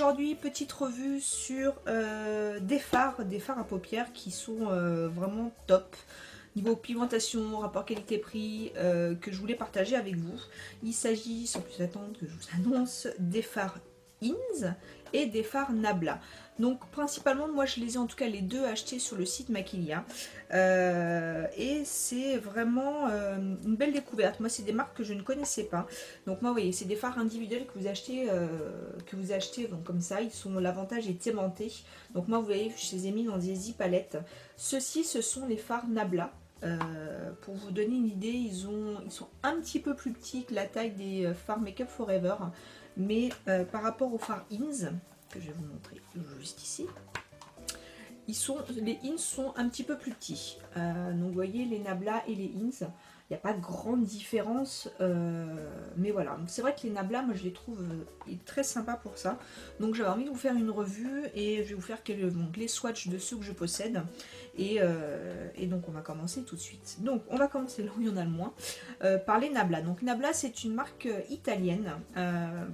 aujourd'hui, petite revue sur des fards à paupières qui sont vraiment top. Niveau pigmentation, rapport qualité-prix, que je voulais partager avec vous. Il s'agit, sans plus attendre que je vous annonce, des fards Ins et des fards Nabla. Donc principalement, moi je les ai en tout cas les deux achetés sur le site Maquilia. Et c'est vraiment une belle découverte. Moi c'est des marques que je ne connaissais pas. Donc moi vous voyez, c'est des fards individuels que vous achetez donc comme ça. L'avantage est aimanté. Donc moi vous voyez, je les ai mis dans des palettes. Ceux-ci, ce sont les fards Nabla. Pour vous donner une idée, ils sont un petit peu plus petits que la taille des fards Make Up Forever, mais par rapport aux fards Ins, que je vais vous montrer juste ici, les Ins sont un petit peu plus petits. Donc vous voyez, les Nabla et les Ins, il n'y a pas de grande différence, mais voilà. C'est vrai que les Nabla, moi je les trouve très sympas pour ça. Donc j'avais envie de vous faire une revue et je vais vous faire les swatchs de ceux que je possède. Et donc on va commencer tout de suite. Donc on va commencer là où il y en a le moins, par les Nabla. Donc Nabla, c'est une marque italienne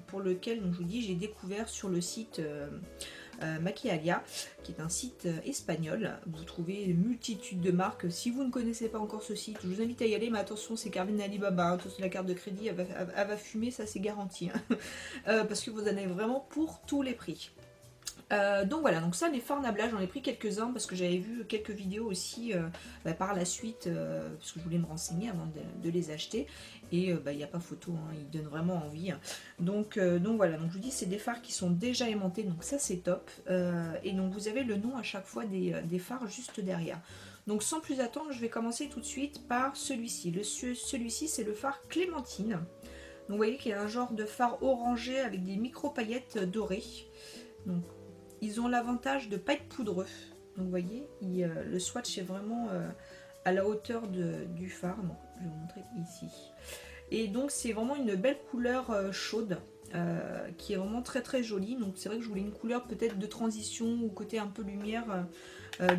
pour lequel, donc, je vous dis, j'ai découvert sur le site Maquialia, qui est un site espagnol. Vous trouvez une multitude de marques. Si vous ne connaissez pas encore ce site, je vous invite à y aller, mais attention, c'est Carvin Alibaba, hein, la carte de crédit, elle va fumer, ça c'est garanti. Hein. Parce que vous en avez vraiment pour tous les prix. Donc voilà, donc ça, les fards Nabla, j'en ai pris quelques-uns parce que j'avais vu quelques vidéos aussi par la suite, parce que je voulais me renseigner avant de les acheter. Et il n'y a pas photo, hein, ils donnent vraiment envie. Donc voilà, donc je vous dis, c'est des fards qui sont déjà aimantés, donc ça c'est top. Et donc vous avez le nom à chaque fois des fards juste derrière. Donc sans plus attendre, je vais commencer tout de suite par celui-ci. Celui-ci, c'est le fard Clémentine. Donc vous voyez qu'il y a un genre de fard orangé avec des micro-paillettes dorées. Donc ils ont l'avantage de ne pas être poudreux. Donc vous voyez, le swatch est vraiment à la hauteur du fard. Donc, je vais vous montrer ici. Et donc c'est vraiment une belle couleur chaude qui est vraiment très très jolie. Donc c'est vrai que je voulais une couleur peut-être de transition ou côté un peu lumière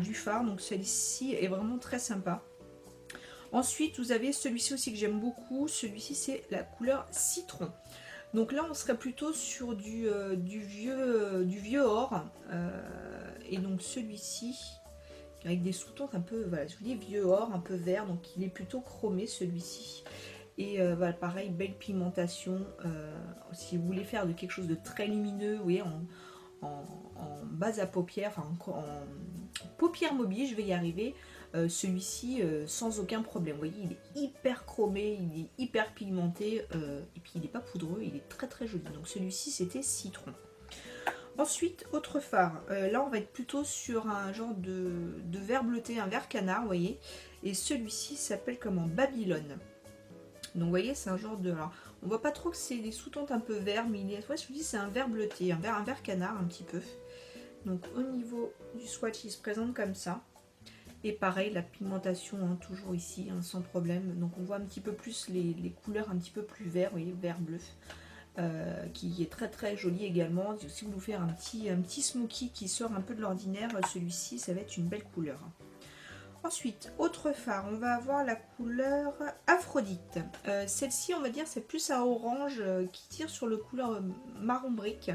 du fard. Donc celle-ci est vraiment très sympa. Ensuite vous avez celui-ci aussi que j'aime beaucoup. Celui-ci c'est la couleur citron. Donc là, on serait plutôt sur du vieux or. Et donc celui-ci, avec des sous-teintes un peu, voilà, je vous dis vieux or, un peu vert. Donc il est plutôt chromé celui-ci. Et voilà, pareil, belle pigmentation. Si vous voulez faire de quelque chose de très lumineux, vous voyez, en base à paupières, enfin en paupières mobiles, je vais y arriver. Celui-ci sans aucun problème. Vous voyez, il est hyper chromé, il est hyper pigmenté et puis il n'est pas poudreux, il est très très joli. Donc celui-ci c'était citron. Ensuite, autre fard. Là on va être plutôt sur un genre de vert bleuté, un vert canard, vous voyez. Et celui-ci s'appelle comment Babylone. Donc vous voyez, c'est un genre de... Alors, on voit pas trop que c'est des sous-teintes un peu vert, mais je vous dis c'est un vert bleuté, un vert canard un petit peu. Donc au niveau du swatch, il se présente comme ça. Et pareil, la pigmentation, hein, toujours ici, hein, sans problème. Donc on voit un petit peu plus les couleurs un petit peu plus vert, vous voyez, vert bleu. Qui est très très joli également. Si vous voulez faire un petit smoky qui sort un peu de l'ordinaire, celui-ci, ça va être une belle couleur. Ensuite, autre fard, on va avoir la couleur Aphrodite. Celle-ci, on va dire, c'est plus un orange qui tire sur le couleur marron brique.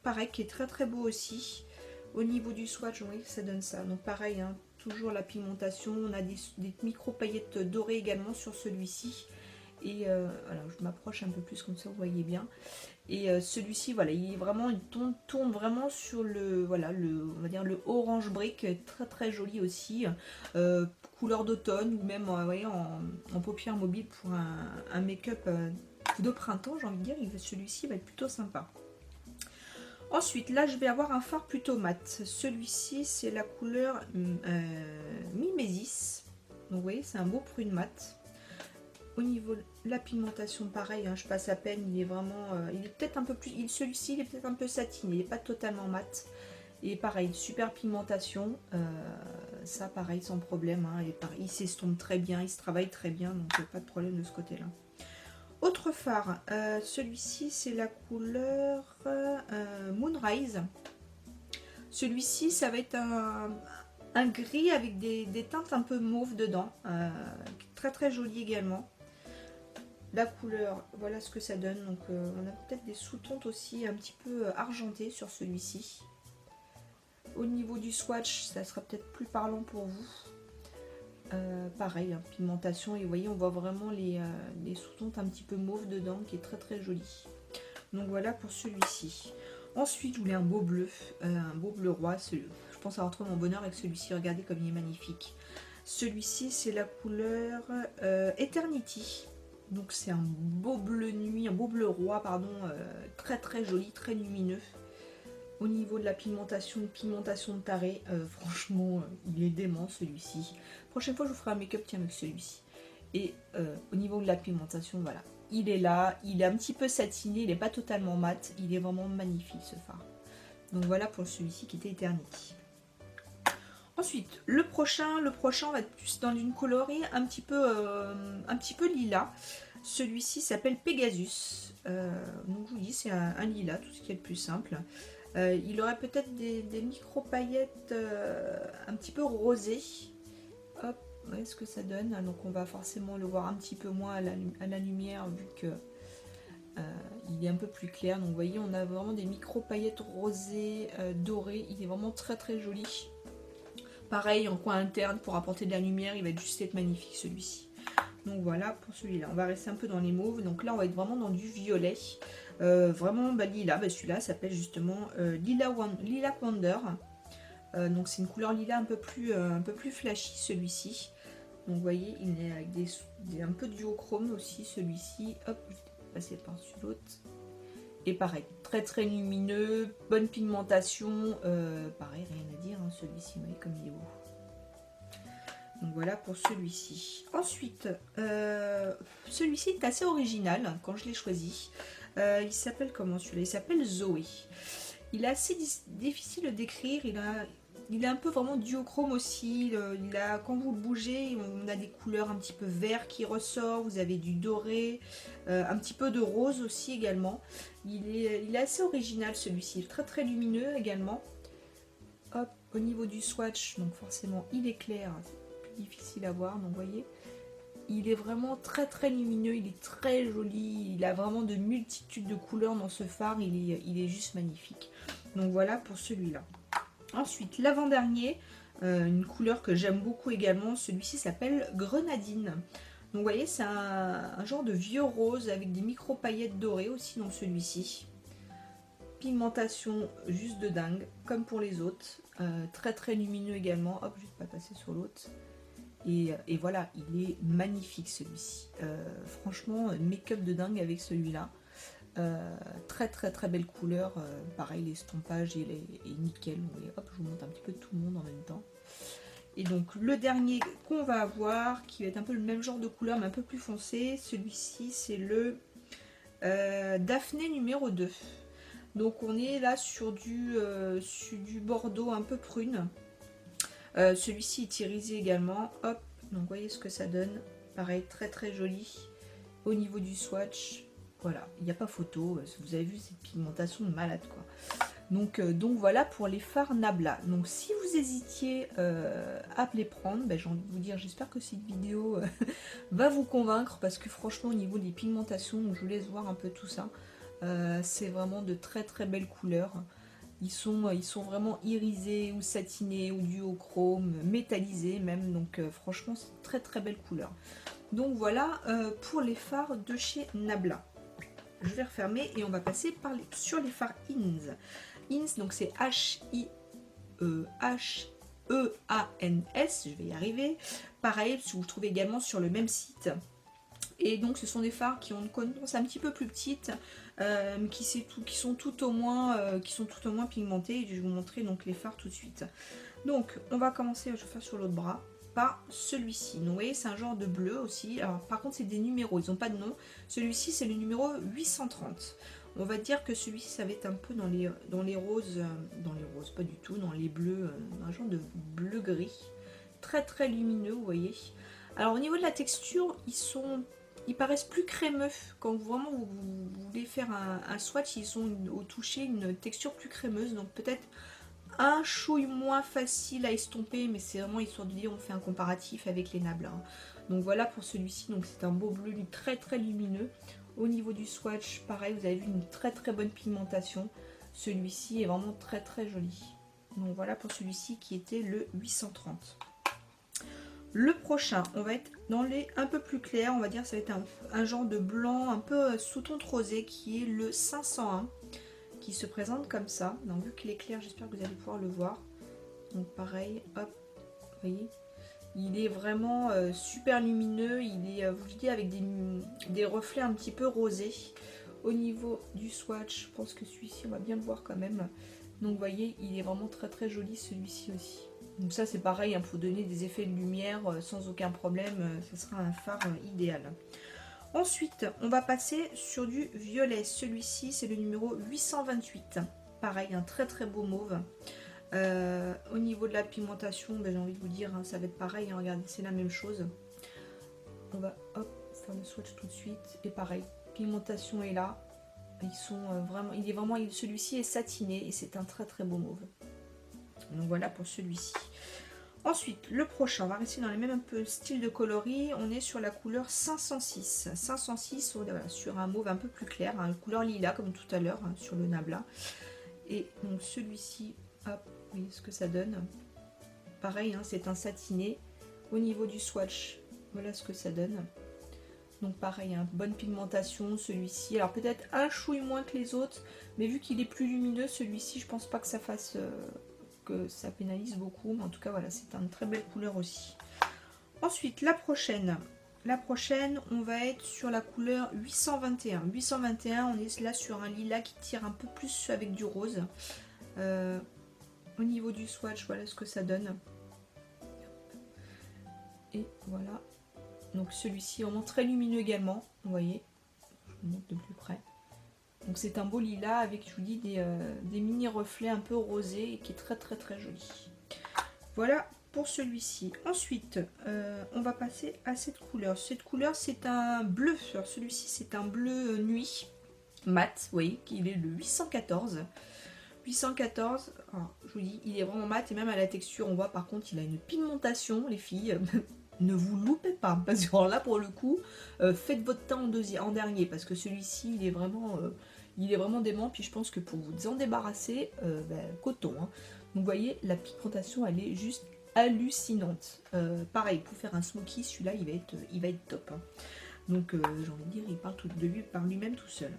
Pareil, qui est très très beau aussi. Au niveau du swatch, oui, ça donne ça. Donc pareil, hein, toujours la pigmentation. On a des micro-paillettes dorées également sur celui-ci. Et voilà, je m'approche un peu plus comme ça, vous voyez bien. Et celui-ci, voilà, il est vraiment, il tourne vraiment sur voilà, on va dire le orange brique, très très joli aussi. Couleur d'automne ou même, vous voyez, en paupières mobiles pour un make-up de printemps, j'ai envie de dire. Celui-ci va être plutôt sympa. Ensuite, là, je vais avoir un fard plutôt mat. Celui-ci, c'est la couleur Mimesis. Donc, vous voyez, c'est un beau prune mat. Au niveau de la pigmentation, pareil, hein, je passe à peine. Il est vraiment... il est peut-être un peu plus... Celui-ci, il est peut-être un peu satiné. Il n'est pas totalement mat. Et pareil, super pigmentation. Ça, pareil, sans problème. Hein, et pareil, il s'estompe très bien. Il se travaille très bien. Donc, pas de problème de ce côté-là. Autre fard, celui-ci c'est la couleur Moonrise. Celui-ci ça va être un gris avec des teintes un peu mauve dedans, très très joli également. la couleur, voilà ce que ça donne. Donc on a peut-être des sous-tons aussi un petit peu argentés sur celui-ci. Au niveau du swatch, ça sera peut-être plus parlant pour vous. Pareil, hein, pigmentation, et vous voyez, on voit vraiment les sous-tons un petit peu mauve dedans, qui est très très joli. Donc voilà pour celui-ci. Ensuite, je voulais un beau bleu roi. Je pense avoir trouvé mon bonheur avec celui-ci. Regardez comme il est magnifique. Celui-ci, c'est la couleur Eternity. Donc c'est un beau bleu nuit, un beau bleu roi, pardon, très très joli, très lumineux. Au niveau de la pigmentation de taré, franchement, il est dément celui-ci. Prochaine fois, je vous ferai un make-up avec celui-ci. Et au niveau de la pigmentation, voilà. Il est là, il est un petit peu satiné, il n'est pas totalement mat. Il est vraiment magnifique ce fard. Donc voilà pour celui-ci qui était Eternity. Ensuite, le prochain, on va être plus dans une colorie un petit peu lilas. Celui-ci s'appelle Pegasus. Donc je vous dis, c'est un lilas, tout ce qui est le plus simple. Il aurait peut-être des micro-paillettes un petit peu rosées. Hop, voyez ce que ça donne. Donc on va forcément le voir un petit peu moins à la lumière vu que il est un peu plus clair. Donc vous voyez, on a vraiment des micro-paillettes rosées, dorées. Il est vraiment très très joli. Pareil, en coin interne, pour apporter de la lumière, il va juste être magnifique celui-ci. Donc voilà pour celui-là. On va rester un peu dans les mauves. Donc là, on va être vraiment dans du violet. Vraiment lilas. Celui-là s'appelle justement Lilac Wonder. Donc c'est une couleur lilas un peu plus flashy celui-ci. Donc vous voyez, il est avec un peu de duochrome aussi celui-ci. Hop, je vais passer par-dessus l'autre. Et pareil, très très lumineux, bonne pigmentation. Pareil, rien à dire, hein, celui-ci, vous voyez comme il est beau. Donc voilà pour celui-ci. Ensuite, celui-ci est assez original quand je l'ai choisi. Il s'appelle comment celui-là? Il s'appelle Zoé. Il est assez difficile de décrire. Il a un peu vraiment duochrome aussi. Quand vous le bougez, on a des couleurs un petit peu vert qui ressort. Vous avez du doré, un petit peu de rose aussi également. Il est assez original celui-ci. Très très lumineux également. Hop, au niveau du swatch, donc forcément il est clair. C'est plus difficile à voir. Donc vous voyez, il est vraiment très très lumineux. Il est très joli. Il a vraiment de multitudes de couleurs dans ce fard. Il est juste magnifique. Donc voilà pour celui-là. Ensuite, l'avant-dernier, une couleur que j'aime beaucoup également, celui-ci s'appelle Grenadine. Donc vous voyez, c'est un genre de vieux rose avec des micro-paillettes dorées aussi dans celui-ci. Pigmentation juste de dingue, comme pour les autres. Très très lumineux également. Hop, je vais pas passer sur l'autre. Et voilà, il est magnifique celui-ci. Franchement, make-up de dingue avec celui-là. Très très très belle couleur, pareil l'estompage est nickel. Et hop, je vous montre un petit peu tout le monde en même temps. Et donc le dernier qu'on va avoir, qui va être un peu le même genre de couleur mais un peu plus foncé, celui-ci c'est le Daphné numéro 2. Donc on est là sur du bordeaux un peu prune. Celui-ci est irisé également. Hop, donc voyez ce que ça donne. Pareil, très très joli. Au niveau du swatch, voilà, il n'y a pas photo. Vous avez vu cette pigmentation de malade quoi. Donc voilà pour les fards Nabla. Donc si vous hésitiez à les prendre, j'ai envie de vous dire, j'espère que cette vidéo va vous convaincre parce que franchement au niveau des pigmentations, je vous laisse voir un peu tout ça. C'est vraiment de très très belles couleurs. Ils sont vraiment irisés ou satinés ou duochrome, métallisés même. Donc franchement c'est très très belle couleur. Donc voilà pour les fards de chez Nabla. Je vais refermer et on va passer sur les fards Ins. Ins, donc c'est H-I-E-H-E-A-N-S, je vais y arriver. Pareil, vous le trouvez également sur le même site. Et donc ce sont des fards qui ont une contenance un petit peu plus petite, qui sont tout au moins pigmentés. Et je vais vous montrer donc les fards tout de suite. Donc on va commencer, je vais faire sur l'autre bras, par celui-ci. Donc vous voyez, c'est un genre de bleu aussi. Alors par contre c'est des numéros, ils n'ont pas de nom. Celui-ci c'est le numéro 830. On va dire que celui-ci ça va être un peu dans les roses, pas du tout, dans les bleus, un genre de bleu gris. Très très lumineux, vous voyez. Alors au niveau de la texture, ils paraissent plus crémeux. Quand vraiment vous voulez faire un swatch, ils ont au toucher une texture plus crémeuse. Donc peut-être un chouille moins facile à estomper, mais c'est vraiment histoire de dire, on fait un comparatif avec les Nabla. Hein. Donc voilà pour celui-ci, donc c'est un beau bleu très très lumineux. Au niveau du swatch, pareil, vous avez vu une très très bonne pigmentation. Celui-ci est vraiment très très joli. Donc voilà pour celui-ci qui était le 830. Le prochain, on va être dans les un peu plus clairs, on va dire ça va être un genre de blanc un peu sous-ton rosé qui est le 501, qui se présente comme ça. Donc vu qu'il est clair, j'espère que vous allez pouvoir le voir. Donc pareil, hop, vous voyez, il est vraiment super lumineux, il est, vous dis, avec des reflets un petit peu rosés. Au niveau du swatch, je pense que celui-ci, on va bien le voir quand même. Donc vous voyez, il est vraiment très très joli celui-ci aussi. Donc ça c'est pareil, hein, pour donner des effets de lumière sans aucun problème, ce sera un phare idéal. Ensuite, on va passer sur du violet. Celui-ci, c'est le numéro 828. Pareil, un très très beau mauve. Au niveau de la pigmentation, ben, j'ai envie de vous dire, hein, ça va être pareil. Hein, regardez, c'est la même chose. On va hop, faire le swatch tout de suite. Et pareil, pigmentation est là. Ils sont vraiment, celui-ci est satiné et c'est un très très beau mauve. Donc voilà pour celui-ci. Ensuite, le prochain, on va rester dans les mêmes un peu style de coloris. On est sur la couleur 506. 506, voilà, sur un mauve un peu plus clair, hein, couleur lilas comme tout à l'heure, hein, sur le Nabla. Et donc celui-ci, hop, vous voyez ce que ça donne. Pareil, hein, c'est un satiné. Au niveau du swatch, voilà ce que ça donne. Donc pareil, hein, bonne pigmentation, celui-ci. Alors peut-être un chouille moins que les autres, mais vu qu'il est plus lumineux, celui-ci, je pense pas que ça fasse... que ça pénalise beaucoup, mais en tout cas voilà, c'est une très belle couleur aussi. Ensuite la prochaine, on va être sur la couleur 821. 821, on est là sur un lilas qui tire un peu plus avec du rose. Au niveau du swatch, voilà ce que ça donne. Et voilà, donc celui-ci vraiment très lumineux également, vous voyez, je vous montre de plus près. Donc c'est un beau lilas avec, je vous dis, des mini reflets un peu rosés et qui est très très très joli. Voilà pour celui-ci. Ensuite, on va passer à cette couleur. Cette couleur, c'est un bleu. Alors celui-ci, c'est un bleu nuit mat. Vous voyez qu'il est le 814. 814, alors, je vous dis, il est vraiment mat et même à la texture, on voit par contre, il a une pigmentation, les filles. Ne vous loupez pas, parce que là pour le coup, faites votre teint en dernier, parce que celui-ci, il est vraiment dément. Puis je pense que pour vous en débarrasser, coton. Hein. Donc vous voyez, la pigmentation, elle est juste hallucinante. Pareil, pour faire un smoky, celui-là, il va être top. Hein. Donc j'ai envie de dire, il parle de lui par lui-même tout seul.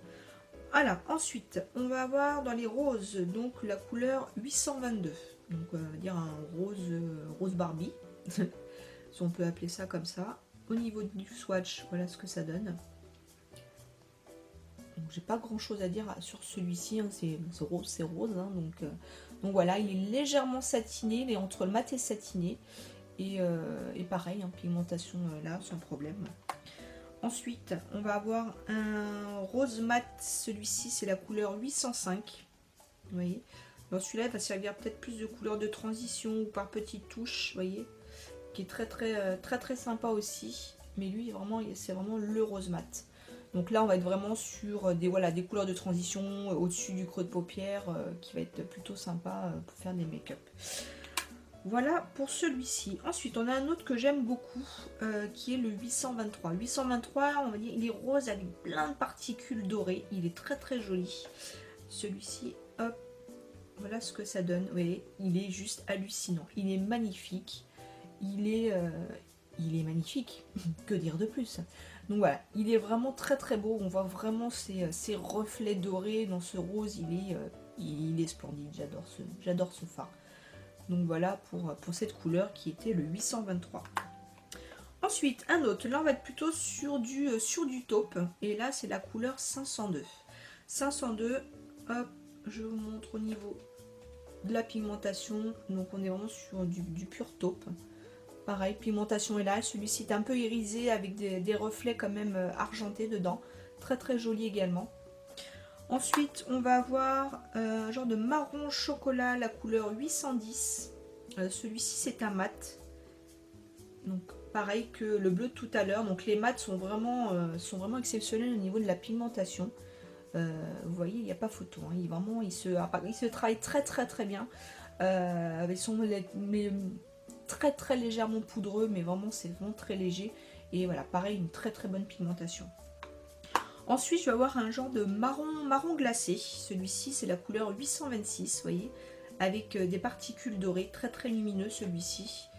Voilà, ensuite, on va avoir dans les roses, donc la couleur 822. Donc on va dire un rose Barbie, si on peut appeler ça comme ça. Au niveau du swatch, voilà ce que ça donne. Donc j'ai pas grand chose à dire sur celui-ci, hein, c'est rose, hein, donc voilà, il est légèrement satiné, il est entre le mat et satiné. Et pareil, hein, pigmentation là, sans problème. Ensuite, on va avoir un rose mat, celui-ci c'est la couleur 805. Vous voyez. Dans celui-là, il va servir peut-être plus de couleurs de transition ou par petites touches, vous voyez, qui est très très sympa aussi. Mais lui, vraiment, c'est vraiment le rose mat. Donc là, on va être vraiment sur des couleurs de transition au-dessus du creux de paupière, qui va être plutôt sympa pour faire des make-up. Voilà pour celui-ci. Ensuite, on a un autre que j'aime beaucoup, qui est le 823. 823, on va dire, il est rose avec plein de particules dorées. Il est très très joli. Celui-ci, hop, voilà ce que ça donne. Vous voyez, il est juste hallucinant. Il est magnifique. Il est magnifique. Que dire de plus? Donc voilà, il est vraiment très très beau. On voit vraiment ces reflets dorés dans ce rose. Il est splendide. J'adore ce fard. Donc voilà pour cette couleur qui était le 823. Ensuite, un autre. Là, on va être plutôt sur du taupe. Et là, c'est la couleur 502. 502, hop, je vous montre au niveau de la pigmentation. Donc, on est vraiment sur du pur taupe. Pareil, pigmentation est là. Celui-ci est un peu irisé avec des reflets quand même argentés dedans. Très, très joli également. Ensuite, on va avoir un genre de marron chocolat, la couleur 810. Celui-ci, c'est un mat. Donc, pareil que le bleu de tout à l'heure. Donc, les mats sont vraiment exceptionnels au niveau de la pigmentation. Vous voyez, il n'y a pas photo. Hein. Il se travaille très, très, très bien. Ils sont mais très très légèrement poudreux, mais vraiment c'est vraiment très léger. Et voilà, pareil, une très très bonne pigmentation. Ensuite, je vais avoir un genre de marron glacé. Celui-ci, c'est la couleur 826, vous voyez, avec des particules dorées, très très lumineux celui-ci.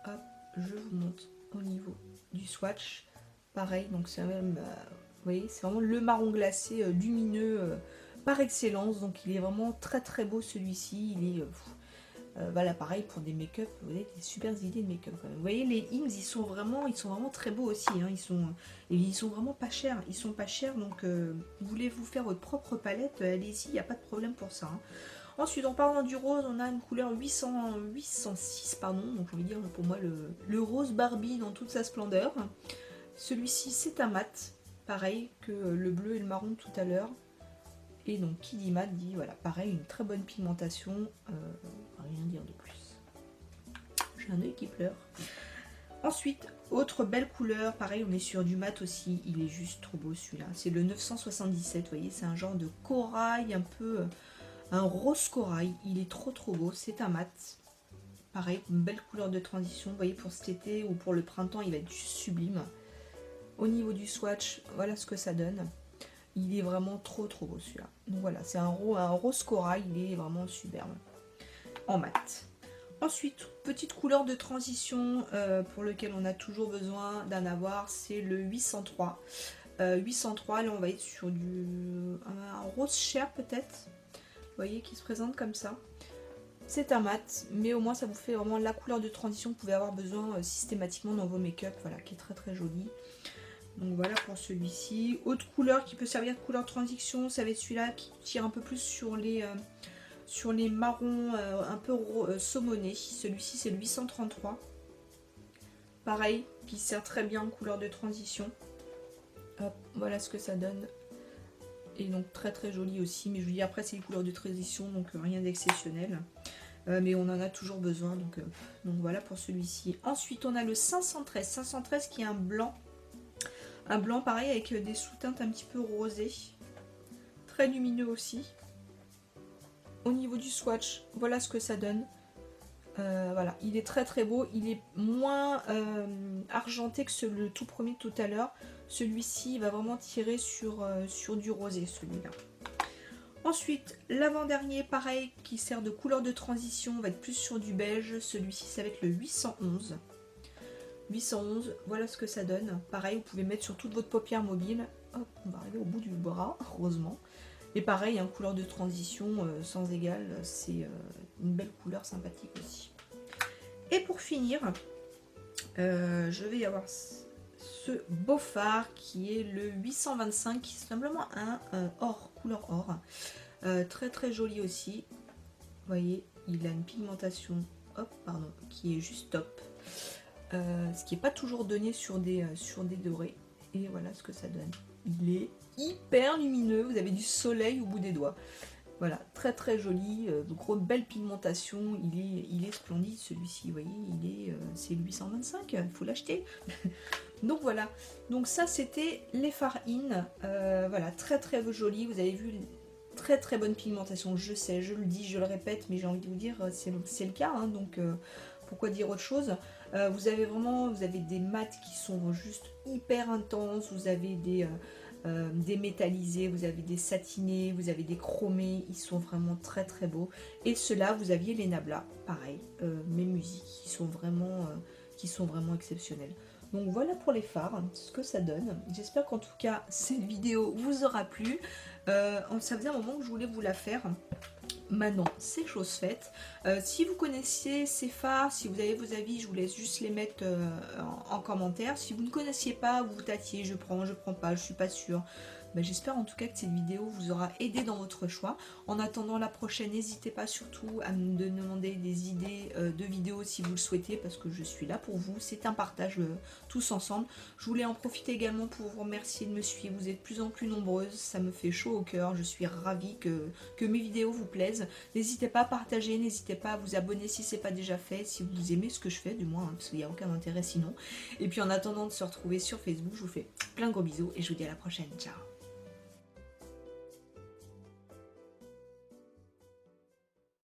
Hop, je vous montre au niveau du swatch. Pareil, donc c'est même, vous voyez, c'est vraiment le marron glacé lumineux par excellence. Donc il est vraiment très très beau celui-ci. Il est voilà, pareil pour des make-up, vous avez des super idées de make-up quand même. Vous voyez, les Hims, ils sont vraiment très beaux aussi. Hein. Ils sont vraiment pas chers. Ils sont pas chers, donc voulez-vous faire votre propre palette, allez-y, il n'y a pas de problème pour ça. Hein. Ensuite, en parlant du rose, on a une couleur 806, pardon. Donc j'ai envie de dire pour moi le rose Barbie dans toute sa splendeur. Celui-ci, c'est un mat, pareil que le bleu et le marron tout à l'heure. Et donc qui dit mat dit voilà, pareil, une très bonne pigmentation, rien dire de plus. J'ai un œil qui pleure. Ensuite, autre belle couleur, pareil, on est sur du mat aussi, il est juste trop beau celui-là. C'est le 977, vous voyez, c'est un genre de corail, un peu, un rose corail, il est trop trop beau, c'est un mat. Pareil, une belle couleur de transition, vous voyez, pour cet été ou pour le printemps, il va être sublime. Au niveau du swatch, voilà ce que ça donne. Il est vraiment trop trop beau celui-là. Donc voilà, c'est un rose corail, il est vraiment superbe. En mat. Ensuite, petite couleur de transition pour lequel on a toujours besoin d'en avoir, c'est le 803. 803, là on va être sur un rose chair peut-être. Vous voyez, qui se présente comme ça. C'est un mat, mais au moins ça vous fait vraiment la couleur de transition que vous pouvez avoir besoin systématiquement dans vos make-up, voilà, qui est très très jolie. Donc voilà pour celui-ci. Autre couleur qui peut servir de couleur de transition, ça va être celui-là qui tire un peu plus sur les marrons un peu saumonés. Celui-ci c'est le 833. Pareil, qui sert très bien en couleur de transition. Hop, voilà ce que ça donne. Et donc très très joli aussi. Mais je vous dis après c'est les couleurs de transition, donc rien d'exceptionnel. Mais on en a toujours besoin. Donc voilà pour celui-ci. Ensuite on a le 513. 513 qui est un blanc. Un blanc pareil avec des sous-teintes un petit peu rosées. Très lumineux aussi. Au niveau du swatch, voilà ce que ça donne. Voilà, il est très très beau. Il est moins argenté que le tout premier tout à l'heure. Celui-ci va vraiment tirer sur du rosé, celui-là. Ensuite, l'avant-dernier, pareil, qui sert de couleur de transition, va être plus sur du beige. Celui-ci, ça va être le 811. 811, voilà ce que ça donne. Pareil, vous pouvez mettre sur toute votre paupière mobile. Hop, on va arriver au bout du bras, heureusement. Et pareil, hein, couleur de transition sans égal, c'est une belle couleur sympathique aussi. Et pour finir, je vais y avoir ce beau fard qui est le 825, qui est simplement un or, couleur or. Très très joli aussi. Vous voyez, il a une pigmentation, hop, pardon, qui est juste top. Ce qui n'est pas toujours donné sur des dorés. Et voilà ce que ça donne. Il est hyper lumineux, vous avez du soleil au bout des doigts. Voilà, très très joli, gros belle pigmentation, il est splendide celui-ci, vous voyez, c'est le 825, il faut l'acheter. Donc voilà, donc ça c'était les fards in, voilà, très très joli, vous avez vu, très très bonne pigmentation, je sais, je le dis, je le répète, mais j'ai envie de vous dire, c'est le cas, hein, donc pourquoi dire autre chose. Vous avez des mats qui sont juste hyper intenses, vous avez des métallisés, vous avez des satinés, vous avez des chromés, ils sont vraiment très très beaux. Et ceux-là, vous aviez les Nabla, pareil, mes musiques qui sont vraiment exceptionnelles. Donc voilà pour les fards, ce que ça donne. J'espère qu'en tout cas cette vidéo vous aura plu. Ça faisait un moment que je voulais vous la faire. Maintenant, c'est chose faite. Si vous connaissiez ces fards, si vous avez vos avis, je vous laisse juste les mettre en commentaire. Si vous ne connaissiez pas, vous tâtiez, je prends pas, je suis pas sûre. Ben, j'espère en tout cas que cette vidéo vous aura aidé dans votre choix. En attendant la prochaine, n'hésitez pas surtout à me demander des idées de vidéos si vous le souhaitez, parce que je suis là pour vous. C'est un partage tous ensemble. Je voulais en profiter également pour vous remercier de me suivre. Vous êtes de plus en plus nombreuses, ça me fait chaud au cœur. Je suis ravie que mes vidéos vous plaisent. N'hésitez pas à partager, n'hésitez pas à vous abonner si ce n'est pas déjà fait, si vous aimez ce que je fais, du moins, hein, parce qu'il n'y a aucun intérêt sinon. Et puis en attendant de se retrouver sur Facebook, je vous fais plein de gros bisous et je vous dis à la prochaine. Ciao!